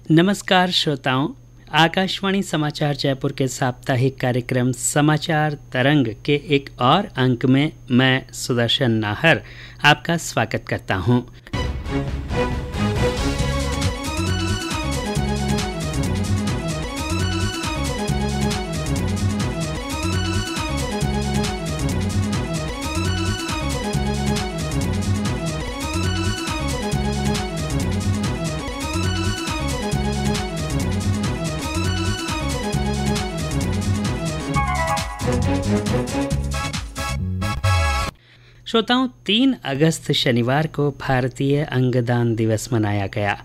नमस्कार श्रोताओं, आकाशवाणी समाचार जयपुर के साप्ताहिक कार्यक्रम समाचार तरंग के एक और अंक में मैं सुदर्शन नाहर आपका स्वागत करता हूं। श्रोताओं, 3 अगस्त शनिवार को भारतीय अंगदान दिवस मनाया गया।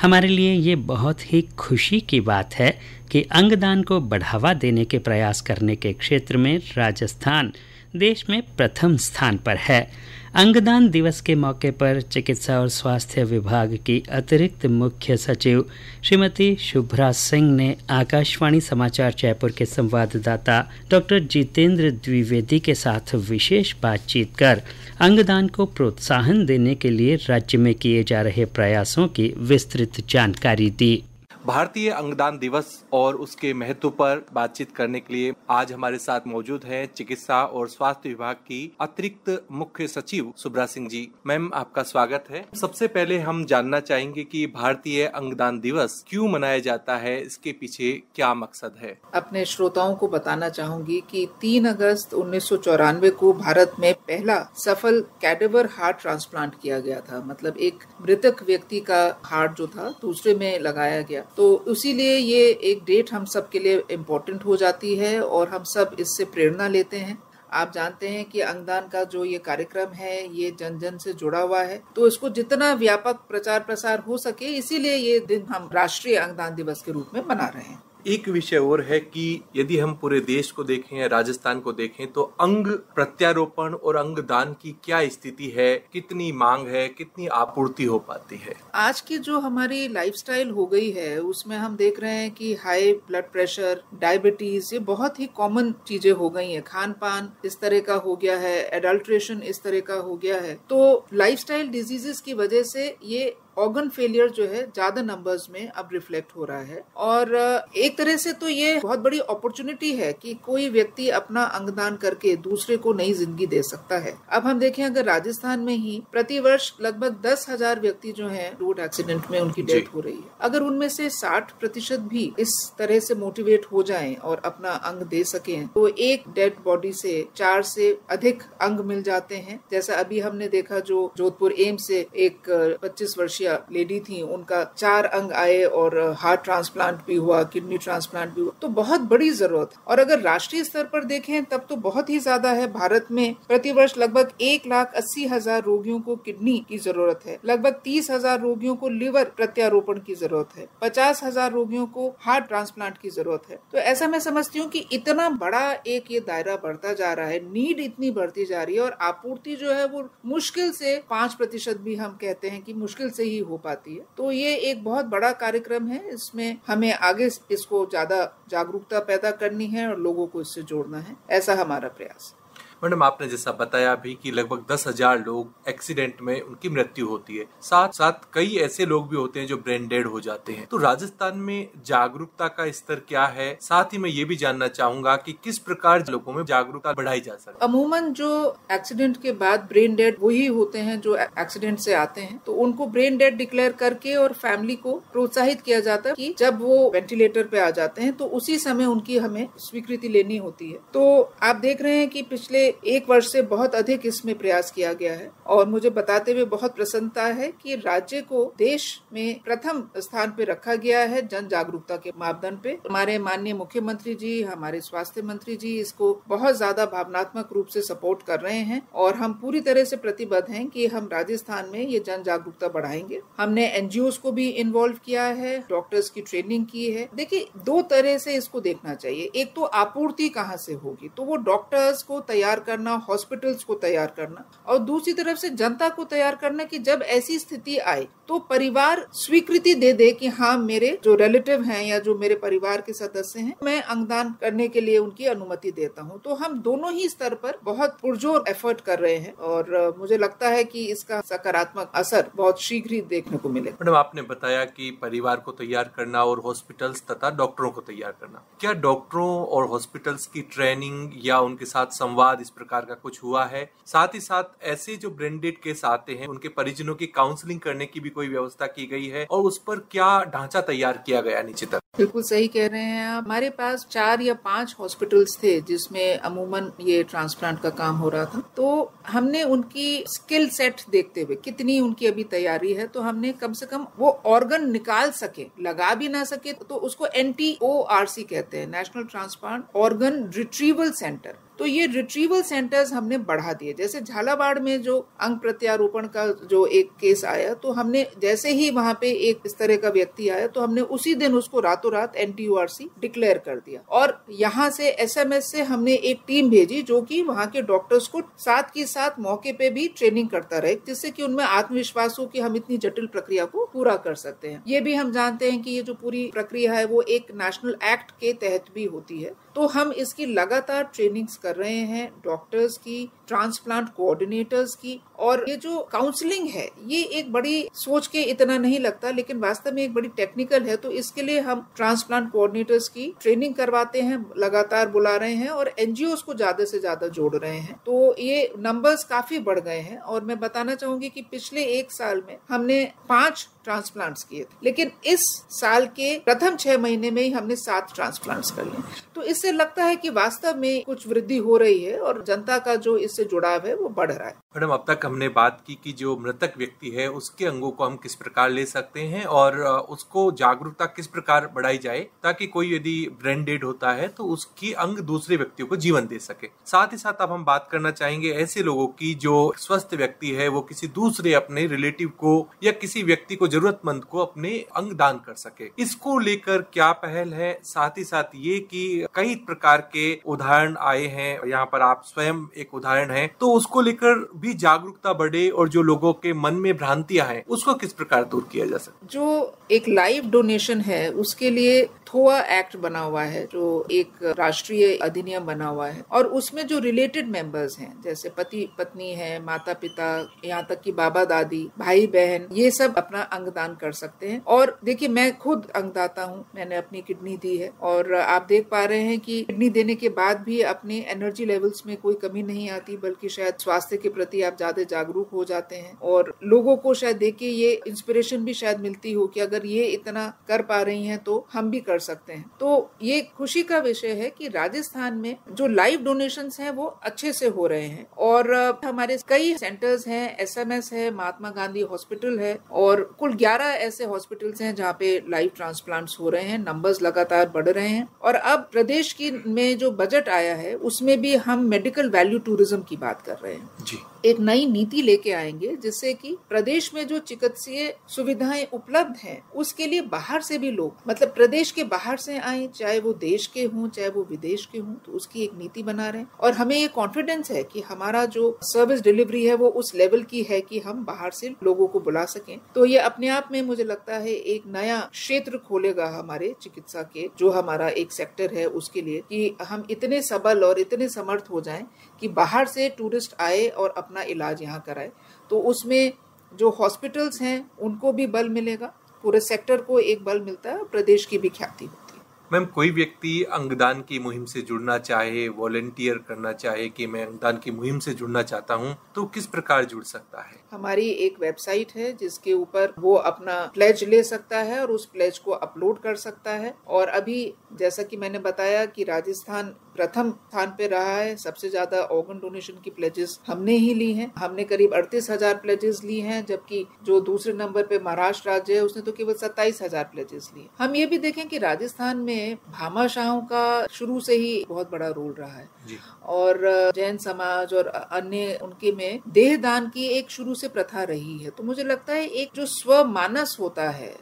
हमारे लिए ये बहुत ही खुशी की बात है कि अंगदान को बढ़ावा देने के प्रयास करने के क्षेत्र में राजस्थान देश में प्रथम स्थान पर है। अंगदान दिवस के मौके पर चिकित्सा और स्वास्थ्य विभाग की अतिरिक्त मुख्य सचिव श्रीमती शुभ्रा सिंह ने आकाशवाणी समाचार जयपुर के संवाददाता डॉक्टर जितेंद्र द्विवेदी के साथ विशेष बातचीत कर अंगदान को प्रोत्साहन देने के लिए राज्य में किए जा रहे प्रयासों की विस्तृत जानकारी दी। भारतीय अंगदान दिवस और उसके महत्व पर बातचीत करने के लिए आज हमारे साथ मौजूद हैं चिकित्सा और स्वास्थ्य विभाग की अतिरिक्त मुख्य सचिव शुभ्रा सिंह जी। मैम, आपका स्वागत है। सबसे पहले हम जानना चाहेंगे कि भारतीय अंगदान दिवस क्यों मनाया जाता है, इसके पीछे क्या मकसद है? अपने श्रोताओं को बताना चाहूंगी कि 3 अगस्त 1994 को भारत में पहला सफल कैडेवर हार्ट ट्रांसप्लांट किया गया था। मतलब एक मृतक व्यक्ति का हार्ट जो था दूसरे में लगाया गया, तो इसीलिए ये एक डेट हम सब के लिए इम्पोर्टेंट हो जाती है और हम सब इससे प्रेरणा लेते हैं। आप जानते हैं कि अंगदान का जो ये कार्यक्रम है ये जन जन से जुड़ा हुआ है, तो इसको जितना व्यापक प्रचार प्रसार हो सके इसीलिए ये दिन हम राष्ट्रीय अंगदान दिवस के रूप में मना रहे हैं। एक विषय और है कि यदि हम पूरे देश को देखें या राजस्थान को देखें तो अंग प्रत्यारोपण और अंगदान की क्या स्थिति है, कितनी मांग है, कितनी आपूर्ति हो पाती है? आज की जो हमारी लाइफस्टाइल हो गई है उसमें हम देख रहे हैं कि हाई ब्लड प्रेशर, डायबिटीज, ये बहुत ही कॉमन चीजें हो गई हैं। खान पान इस तरह का हो गया है, एडल्ट्रेशन इस तरह का हो गया है, तो लाइफस्टाइल डिजीजेस की वजह से ये ऑर्गन फेलियर जो है ज्यादा नंबर्स में अब रिफ्लेक्ट हो रहा है। और एक तरह से तो ये बहुत बड़ी अपॉर्चुनिटी है कि कोई व्यक्ति अपना अंगदान करके दूसरे को नई जिंदगी दे सकता है। अब हम देखें, अगर राजस्थान में ही प्रति वर्ष लगभग 10,000 व्यक्ति जो हैं रोड एक्सीडेंट में उनकी डेथ हो रही है। अगर उनमें से 60% भी इस तरह से मोटिवेट हो जाएं और अपना अंग दे सकें तो एक डेड बॉडी से 4 से अधिक अंग मिल जाते हैं। जैसा अभी हमने देखा, जो जोधपुर एम्स से एक 25 वर्षीय लेडी थी, उनका 4 अंग आए और हार्ट ट्रांसप्लांट भी हुआ, किडनी ट्रांसप्लांट भी हुआ, तो बहुत बड़ी जरूरत है। और अगर राष्ट्रीय स्तर पर देखें तब तो बहुत ही ज्यादा है। भारत में प्रति वर्ष लगभग 1,80,000 रोगियों को किडनी की जरूरत है, लगभग 30,000 रोगियों को लिवर प्रत्यारोपण की जरूरत है, 50,000 रोगियों को हार्ट ट्रांसप्लांट की जरूरत है। तो ऐसा मैं समझती हूँ कि इतना बड़ा एक ये दायरा बढ़ता जा रहा है, नीड इतनी बढ़ती जा रही है और आपूर्ति जो है वो मुश्किल से 5% भी हम कहते हैं कि मुश्किल से ही हो पाती है। तो ये एक बहुत बड़ा कार्यक्रम है, इसमें हमें आगे इसको ज्यादा जागरूकता पैदा करनी है और लोगों को इससे जोड़ना है, ऐसा हमारा प्रयास है। मैडम, आपने जैसा बताया भी कि लगभग 10,000 लोग एक्सीडेंट में उनकी मृत्यु होती है, साथ साथ कई ऐसे लोग भी होते हैं जो ब्रेन डेड हो जाते हैं। तो राजस्थान में जागरूकता का स्तर क्या है? साथ ही मैं ये भी जानना चाहूंगा कि किस प्रकार लोगों में जागरूकता बढ़ाई जा सकती है? अमूमन जो एक्सीडेंट के बाद ब्रेन डेड वही होते हैं जो एक्सीडेंट से आते हैं, तो उनको ब्रेन डेड डिक्लेयर करके और फैमिली को प्रोत्साहित किया जाता है कि जब वो वेंटिलेटर पे आ जाते हैं तो उसी समय उनकी हमें स्वीकृति लेनी होती है। तो आप देख रहे हैं कि पिछले 1 वर्ष से बहुत अधिक इसमें प्रयास किया गया है और मुझे बताते हुए बहुत प्रसन्नता है कि राज्य को देश में प्रथम स्थान पे रखा गया है जन जागरूकता के मापदंड पे। हमारे माननीय मुख्यमंत्री जी, हमारे स्वास्थ्य मंत्री जी इसको बहुत ज्यादा भावनात्मक रूप से सपोर्ट कर रहे हैं और हम पूरी तरह से प्रतिबद्ध हैं कि हम राजस्थान में ये जन जागरूकता बढ़ाएंगे। हमने NGOs को भी इन्वॉल्व किया है, डॉक्टर्स की ट्रेनिंग की है। देखिए, 2 तरह से इसको देखना चाहिए। एक तो आपूर्ति कहाँ से होगी, तो वो डॉक्टर्स को तैयार करना, हॉस्पिटल्स को तैयार करना, और दूसरी तरफ से जनता को तैयार करना कि जब ऐसी स्थिति आए तो परिवार स्वीकृति दे दे कि हाँ, मेरे जो रिलेटिव हैं या जो मेरे परिवार के सदस्य हैं, मैं अंगदान करने के लिए उनकी अनुमति देता हूँ। तो हम दोनों ही स्तर पर बहुत पुरजोर एफर्ट कर रहे हैं और मुझे लगता है कि इसका सकारात्मक असर बहुत शीघ्र ही देखने को मिलेगा। मैडम, आपने बताया कि परिवार को तैयार करना और हॉस्पिटल्स तथा डॉक्टरों को तैयार करना, क्या डॉक्टरों और हॉस्पिटल्स की ट्रेनिंग या उनके साथ संवाद इस प्रकार का कुछ हुआ है? साथ ही साथ ऐसे जो ब्रेन केस आते हैं उनके परिजनों की काउंसलिंग करने की भी कोई व्यवस्था की गई है और उस पर क्या ढांचा तैयार किया गया नीचे तक? बिल्कुल सही कह रहे हैं आप। हमारे पास 4 या 5 हॉस्पिटल्स थे जिसमें अमूमन ये ट्रांसप्लांट का काम हो रहा था। तो हमने उनकी स्किल सेट देखते हुए, कितनी उनकी अभी तैयारी है, तो हमने कम से कम वो ऑर्गन निकाल सके, लगा भी ना सके तो उसको NTORC कहते हैं, national transplant organ retrieval centre. तो ये रिट्रीवल सेंटर्स हमने बढ़ा दिए। जैसे झालावाड़ में जो अंग प्रत्यारोपण का जो एक केस आया, तो हमने जैसे ही वहां पे एक इस तरह का व्यक्ति आया तो हमने उसी दिन उसको रातों रात NTORC डिक्लेयर कर दिया और यहाँ से SMS से हमने एक टीम भेजी जो कि वहाँ के डॉक्टर्स को साथ के साथ मौके पे भी ट्रेनिंग करता रहे, जिससे कि उनमें आत्मविश्वास हो कि हम इतनी जटिल प्रक्रिया को पूरा कर सकते हैं। ये भी हम जानते हैं कि ये जो पूरी प्रक्रिया है वो एक नेशनल एक्ट के तहत भी होती है। तो हम इसकी लगातार ट्रेनिंग्स कर रहे हैं, डॉक्टर्स की, ट्रांसप्लांट कोऑर्डिनेटर्स की। और ये जो काउंसलिंग है ये एक बड़ी सोच के इतना नहीं लगता, लेकिन वास्तव में एक बड़ी टेक्निकल है। तो इसके लिए हम ट्रांसप्लांट कोऑर्डिनेटर्स की ट्रेनिंग करवाते हैं, लगातार बुला रहे हैं और NGOs को ज्यादा से ज्यादा जोड़ रहे हैं। तो ये नंबर्स काफी बढ़ गए हैं और मैं बताना चाहूंगी कि पिछले 1 साल में हमने 5 ट्रांसप्लांट्स किए थे, लेकिन इस साल के प्रथम 6 महीने में ही हमने 7 ट्रांसप्लांट्स कर लिए। तो इससे लगता है कि वास्तव में कुछ वृद्धि हो रही है और जनता का जो इससे जुड़ाव है वो बढ़ रहा है। मैडम, अब तक हमने बात की कि जो मृतक व्यक्ति है उसके अंगों को हम किस प्रकार ले सकते हैं और उसको जागरूकता किस प्रकार बढ़ाई जाए ताकि कोई यदि ब्रेन डेड होता है तो उसकी अंग दूसरे व्यक्तियों को जीवन दे सके। साथ ही साथ अब हम बात करना चाहेंगे ऐसे लोगों की जो स्वस्थ व्यक्ति है वो किसी दूसरे अपने रिलेटिव को या किसी व्यक्ति को, जरूरतमंद को अपने अंग दान कर सके। इसको लेकर क्या पहल है? साथ ही साथ ये कि कई प्रकार के उदाहरण आए हैं, यहाँ पर आप स्वयं एक उदाहरण हैं, तो उसको लेकर भी जागरूकता बढ़े और जो लोगों के मन में भ्रांतियां हैं उसको किस प्रकार दूर किया जा सकता? जो एक लाइव डोनेशन है उसके लिए थोआ एक्ट बना हुआ है, जो एक राष्ट्रीय अधिनियम बना हुआ है और उसमें जो रिलेटेड मेंबर्स हैं जैसे पति पत्नी है, माता पिता, यहाँ तक कि बाबा दादी, भाई बहन, ये सब अपना अंगदान कर सकते हैं। और देखिए, मैं खुद अंगदाता हूँ, मैंने अपनी किडनी दी है और आप देख पा रहे हैं कि किडनी देने के बाद भी अपने एनर्जी लेवल्स में कोई कमी नहीं आती, बल्कि शायद स्वास्थ्य के प्रति आप ज्यादा जागरूक हो जाते हैं और लोगों को शायद देख के ये इंस्पिरेशन भी शायद मिलती हो कि अगर ये इतना कर पा रही हैं तो हम भी कर सकते हैं। तो ये खुशी का विषय है कि राजस्थान में जो लाइव डोनेशंस हैं वो अच्छे से हो रहे हैं और हमारे कई सेंटर्स हैं, SMS है, महात्मा गांधी हॉस्पिटल है और कुल 11 ऐसे हॉस्पिटल्स हैं जहाँ पे लाइव ट्रांसप्लांट्स हो रहे हैं। नंबर्स लगातार बढ़ रहे हैं और अब प्रदेश की में जो बजट आया है उसमें भी हम मेडिकल वैल्यू टूरिज्म की बात कर रहे हैं जी। एक नई नीति लेके आएंगे जिससे कि प्रदेश में जो चिकित्सीय सुविधाएं उपलब्ध हैं उसके लिए बाहर से भी लोग, मतलब प्रदेश के बाहर से आए, चाहे वो देश के हों चाहे वो विदेश के हों, तो उसकी एक नीति बना रहे हैं और हमें ये कॉन्फिडेंस है कि हमारा जो सर्विस डिलीवरी है वो उस लेवल की है कि हम बाहर से लोगों को बुला सकें। तो ये अपने आप में मुझे लगता है एक नया क्षेत्र खोलेगा हमारे चिकित्सा के, जो हमारा एक सेक्टर है उसके लिए, कि हम इतने सबल और इतने समर्थ हो जाएं कि बाहर से टूरिस्ट आए और अपना इलाज यहाँ कराए। तो उसमें जो हॉस्पिटल्स हैं उनको भी बल मिलेगा, पूरे सेक्टर को एक बल मिलता है, प्रदेश की भी ख्याति होती है। मैम, कोई व्यक्ति अंगदान की मुहिम से जुड़ना चाहे, वॉलंटियर करना चाहे कि मैं अंगदान की मुहिम से जुड़ना चाहता हूँ, तो किस प्रकार जुड़ सकता है? हमारी एक वेबसाइट है जिसके ऊपर वो अपना प्लेज ले सकता है और उस प्लेज को अपलोड कर सकता है। और अभी जैसा कि मैंने बताया कि राजस्थान प्रथम स्थान पे रहा है, सबसे ज्यादा ऑर्गन डोनेशन की प्लेजेस हमने ही ली हैं। हमने करीब 38,000 प्लेजेस ली हैं, जबकि जो दूसरे नंबर पे महाराष्ट्र राज्य है उसने तो केवल 27,000 प्लेजेस लिए। हम ये भी देखें कि राजस्थान में भामाशाहों का शुरू से ही बहुत बड़ा रोल रहा है जी। और जैन समाज और अन्य उनके में देहदान की एक शुरू से प्रथा रही है। तो मुझे लगता है एक जो स्वमानस होता है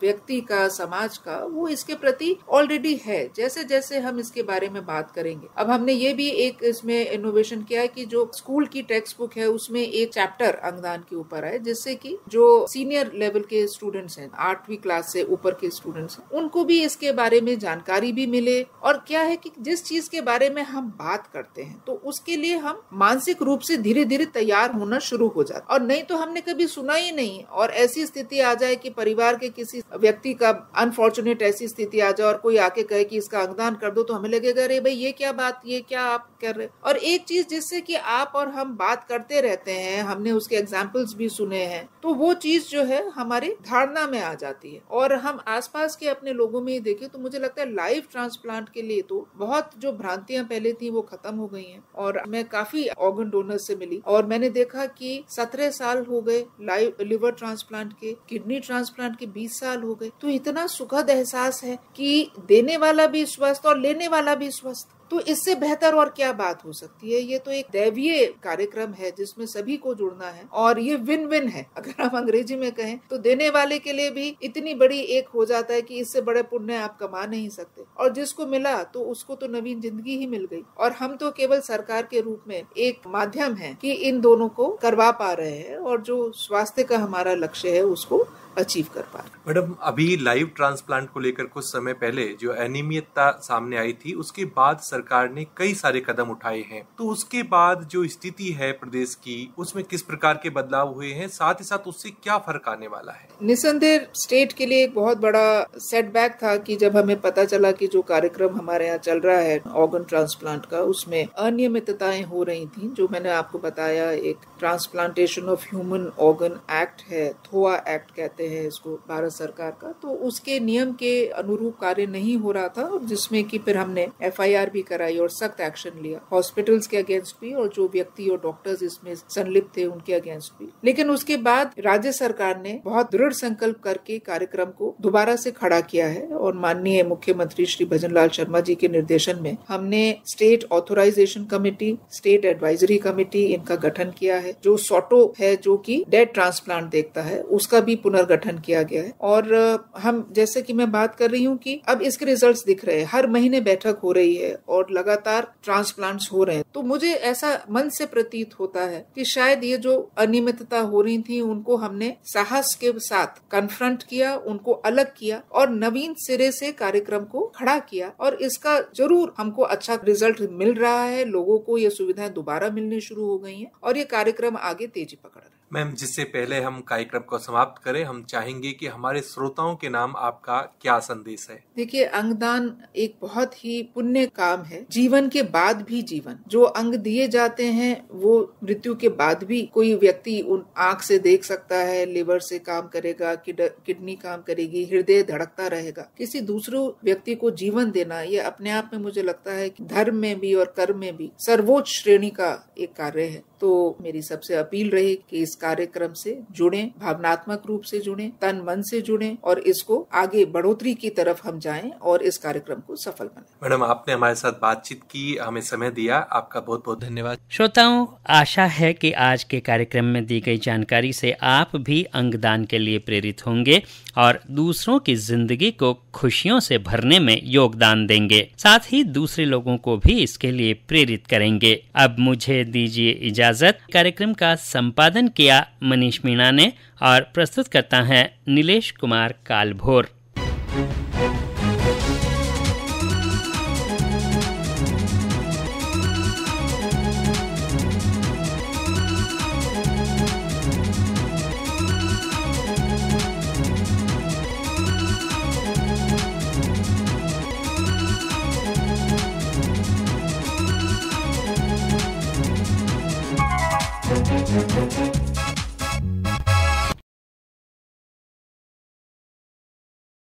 व्यक्ति का, समाज का, वो इसके प्रति ऑलरेडी है। जैसे जैसे हम इसके बारे में बात करेंगे। अब हमने ये भी एक इसमें इनोवेशन किया है कि जो स्कूल की टेक्स्ट बुक है उसमें एक चैप्टर अंगदान के ऊपर है, जिससे कि जो सीनियर लेवल के स्टूडेंट्स हैं, 8वीं क्लास से ऊपर के स्टूडेंट्स हैं, उनको भी इसके बारे में जानकारी भी मिले। और क्या है कि जिस चीज के बारे में हम बात करते हैं तो उसके लिए हम मानसिक रूप से धीरे धीरे तैयार होना शुरू हो जाते, और नहीं तो हमने कभी सुना ही नहीं और ऐसी स्थिति आ जाए कि परिवार के किसी व्यक्ति का अनफॉर्चुनेट ऐसी स्थिति आ जाए और कोई आके कहे कि इसका अंगदान कर दो, तो हमें लगेगा अरे भाई ये क्या बात, ये क्या आप कर रहे। और एक चीज जिससे कि आप और हम बात करते रहते हैं, हमने उसके एग्जाम्पल्स भी सुने हैं, तो वो चीज जो है हमारी धारणा में आ जाती है। और हम आसपास के अपने लोगों में ही देखें तो मुझे लगता है लाइव ट्रांसप्लांट के लिए तो बहुत जो भ्रांतियां पहले थी वो खत्म हो गई हैं। और मैं काफी ऑर्गन डोनर से मिली और मैंने देखा कि 17 साल हो गए लाइव लिवर ट्रांसप्लांट के, किडनी ट्रांसप्लांट के 20 साल हो गए। तो इतना सुखद एहसास है कि देने वाला भी स्वस्थ और लेने वाला भी स्वस्थ, तो इससे बेहतर और क्या बात हो सकती है। ये तो एक दैवीय कार्यक्रम है जिसमें सभी को जुड़ना है और ये विन विन है। अगर हम अंग्रेजी में कहें तो देने वाले के लिए भी इतनी बड़ी एक हो जाता है कि इससे बड़े पुण्य आप कमा नहीं सकते, और जिसको मिला तो उसको तो नवीन जिंदगी ही मिल गई। और हम तो केवल सरकार के रूप में एक माध्यम है कि इन दोनों को करवा पा रहे हैं और जो स्वास्थ्य का हमारा लक्ष्य है उसको अचीव कर पा रहे। मैडम, अभी लाइव ट्रांसप्लांट को लेकर कुछ समय पहले जो अनियमितता सामने आई थी, उसके बाद सरकार ने कई सारे कदम उठाए हैं, तो उसके बाद जो स्थिति है प्रदेश की, उसमें किस प्रकार के बदलाव हुए हैं, साथ ही साथ उससे क्या फर्क आने वाला है? निसंदेह स्टेट के लिए एक बहुत बड़ा सेटबैक था कि जब हमें पता चला कि जो कार्यक्रम हमारे यहाँ चल रहा है ऑर्गन ट्रांसप्लांट का, उसमें अनियमितताएं हो रही थी। जो मैंने आपको बताया, एक transplantation of human organ act है, थोआ एक्ट कहते हैं इसको, भारत सरकार का, तो उसके नियम के अनुरूप कार्य नहीं हो रहा था, और जिसमें कि फिर हमने FIR भी कराई और सख्त एक्शन लिया हॉस्पिटल्स के अगेंस्ट भी और जो व्यक्ति और डॉक्टर्स इसमें संलिप्त थे उनके अगेंस्ट भी। लेकिन उसके बाद राज्य सरकार ने बहुत दृढ़ संकल्प करके कार्यक्रम को दोबारा से खड़ा किया है और माननीय मुख्यमंत्री श्री भजनलाल शर्मा जी के निर्देशन में हमने state authorisation committee, state advisory committee, इनका गठन किया है। जो सॉटो है जो कि डेड ट्रांसप्लांट देखता है, उसका भी पुनर्गठन किया गया है। और हम जैसे कि मैं बात कर रही हूँ कि अब इसके रिजल्ट्स दिख रहे हैं, हर महीने बैठक हो रही है और लगातार ट्रांसप्लांट्स हो रहे हैं। तो मुझे ऐसा मन से प्रतीत होता है कि शायद ये जो अनियमितता हो रही थी उनको हमने साहस के साथ कन्फ्रंट किया, उनको अलग किया और नवीन सिरे से कार्यक्रम को खड़ा किया, और इसका जरूर हमको अच्छा रिजल्ट मिल रहा है। लोगों को ये सुविधाएं दोबारा मिलनी शुरू हो गई हैं और ये कार्यक्रम आगे तेजी पकड़ रहा है। मैम, जिससे पहले हम कार्यक्रम को समाप्त करें, हम चाहेंगे कि हमारे श्रोताओं के नाम आपका क्या संदेश है? देखिए, अंगदान एक बहुत ही पुण्य काम है। जीवन के बाद भी जीवन, जो अंग दिए जाते हैं वो मृत्यु के बाद भी कोई व्यक्ति उन आंख से देख सकता है, लिवर से काम करेगा, किडनी काम करेगी, हृदय धड़कता रहेगा। किसी दूसरे व्यक्ति को जीवन देना ये अपने आप में मुझे लगता है कि धर्म में भी और कर्म में भी सर्वोच्च श्रेणी का एक कार्य है। तो मेरी सबसे अपील रही कि इस कार्यक्रम से जुड़ें, भावनात्मक रूप से जुड़ें, तन मन से जुड़ें और इसको आगे बढ़ोतरी की तरफ हम जाएं और इस कार्यक्रम को सफल बनाएं। मैडम, आपने हमारे साथ बातचीत की, हमें समय दिया, आपका बहुत बहुत धन्यवाद। श्रोताओं, आशा है कि आज के कार्यक्रम में दी गई जानकारी से आप भी अंगदान के लिए प्रेरित होंगे और दूसरों की जिंदगी को खुशियों से भरने में योगदान देंगे, साथ ही दूसरे लोगों को भी इसके लिए प्रेरित करेंगे। अब मुझे दीजिए इजाजत। कार्यक्रम का संपादन किया मनीष मीणा ने और प्रस्तुत करता है नीलेश कुमार कालभोर।